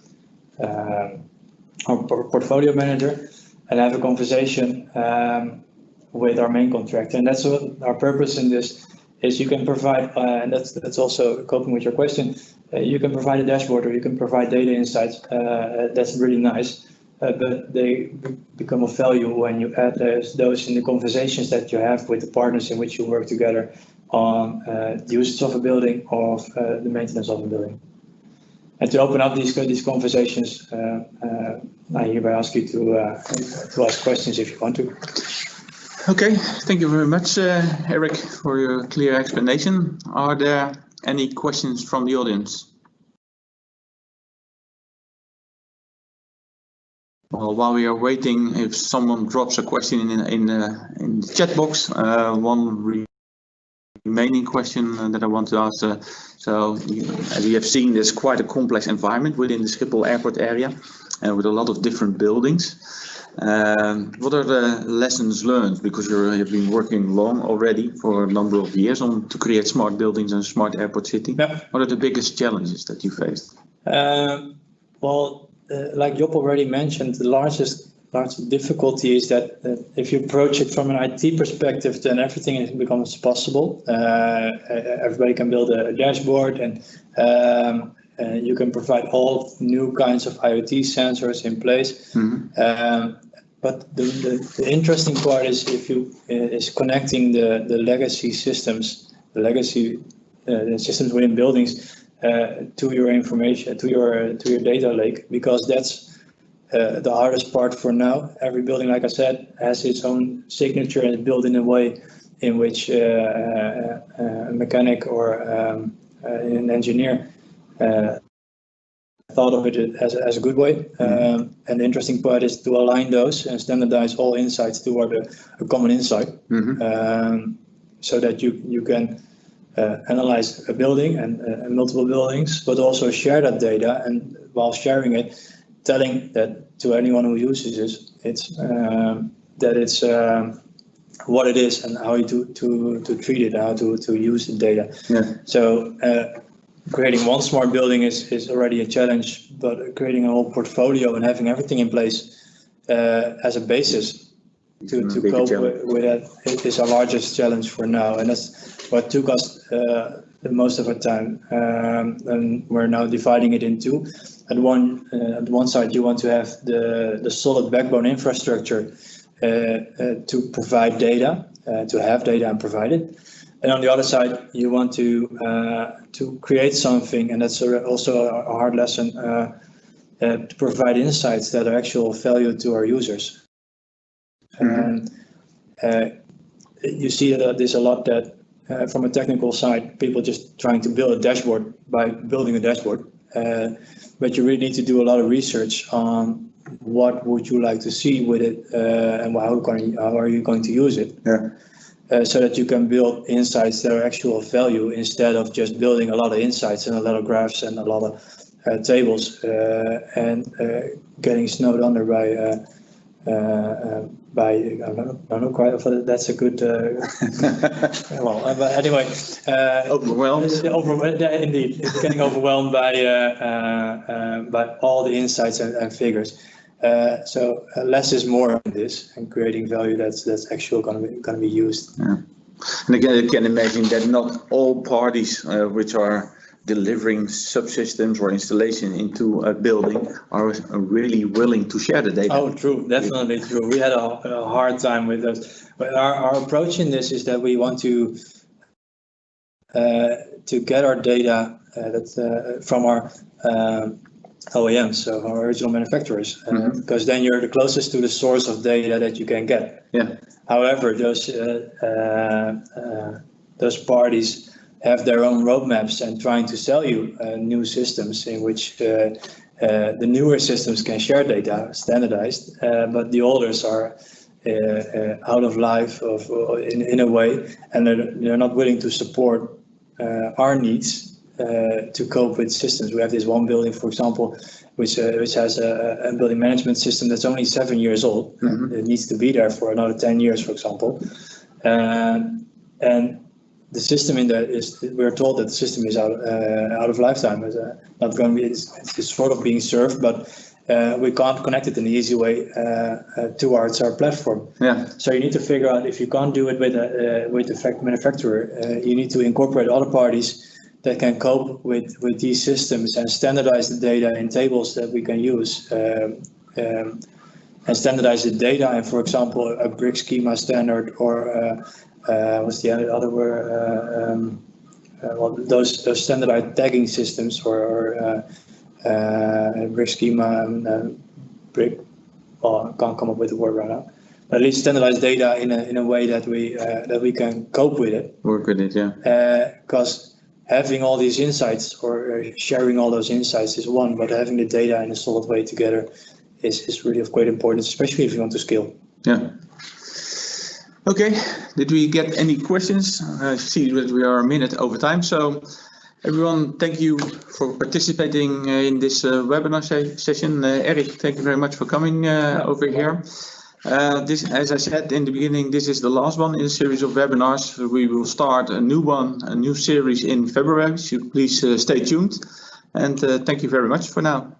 portfolio manager and have a conversation with our main contractor. And that's what our purpose in this is. You can provide, and that's also coping with your question, you can provide a dashboard or you can provide data insights. That's really nice, but they become of value when you add those in the conversations that you have with the partners in which you work together on the usage of a building or the maintenance of a building. And to open up these conversations, I hereby ask you to ask questions if you want to. Okay, thank you very much, Eric, for your clear explanation. Are there any questions from the audience? Well, while we are waiting, if someone drops a question in the chat box, one remaining question that I want to ask. So, as you have seen, there's quite a complex environment within the Schiphol airport area, with a lot of different buildings. What are the lessons learned? Because you've been working long already for a number of years to create smart buildings and smart airport city. Yeah. What are the biggest challenges that you faced? Well, like Job already mentioned, the largest difficulty is that if you approach it from an IT perspective, then everything becomes possible. Everybody can build a dashboard, and you can provide all new kinds of IoT sensors in place. Mm-hmm. But the interesting part is is connecting the legacy systems, the systems within buildings to your information, to your data lake, because that's the hardest part for now. Every building, like I said, has its own signature and is built in a way in which a mechanic or an engineer thought of it as a good way. And the interesting part is to align those and standardize all insights toward a common insight. Mm-hmm. So that you can analyze a building and multiple buildings, but also share that data, and while sharing it, telling that to anyone who uses it's what it is and how to treat it, how to use the data. Yeah. So creating one smart building is already a challenge, but creating a whole portfolio and having everything in place as a basis to cope with that is our largest challenge for now, and that's what took us the most of our time. And we're now dividing it in two. At one side, you want to have the solid backbone infrastructure to provide data, to have data and provide it. And on the other side, you want to create something, and that's also a hard lesson, to provide insights that are actual value to our users. And you see that there's a lot that from a technical side, people just trying to build a dashboard by building a dashboard. But you really need to do a lot of research on what would you like to see with it, and how are you going to use it, so that you can build insights that are actual value instead of just building a lot of insights and a lot of graphs and a lot of tables and getting snowed under by I don't know quite. That's a good. Well, but anyway, Overwhelmed. Indeed, it's getting overwhelmed by all the insights and figures. So less is more in this, and creating value that's actually going to be used. Yeah. And again, you can imagine that not all parties which are delivering subsystems or installation into a building are really willing to share the data. Oh, true, definitely true. We had a hard time with that. But our approach in this is that we want to get our data from our OEMs, so our original manufacturers, because then you're the closest to the source of data that you can get. Yeah. However, those parties have their own roadmaps and trying to sell you new systems in which the newer systems can share data standardized, but the olders are out of life in a way, and they're not willing to support our needs to cope with systems. We have this one building, for example, which has a building management system that's only 7 years old. It needs to be there for another 10 years, for example, and the system in there we're told that the system is out of lifetime. It's not going to be. It's sort of being served, but we can't connect it in an easy way towards our platform. Yeah. So you need to figure out, if you can't do it with the manufacturer, you need to incorporate other parties that can cope with these systems and standardize the data in tables that we can use. And standardize the data, and for example, a brick schema standard, or what's the other word? Well, those standardized tagging systems, or brick schema, brick. Well, I can't come up with the word right now. But at least standardized data in a way that we can cope with it. Work with it, yeah. Because having all these insights or sharing all those insights is one, but having the data in a solid way together is really of great importance, especially if you want to scale. Yeah. Okay, did we get any questions? I see that we are a minute over time, so everyone, thank you for participating in this webinar session. Eric, thank you very much for coming over here. This, as I said in the beginning, this is the last one in a series of webinars. We will start a new series in February, so please stay tuned. And thank you very much for now.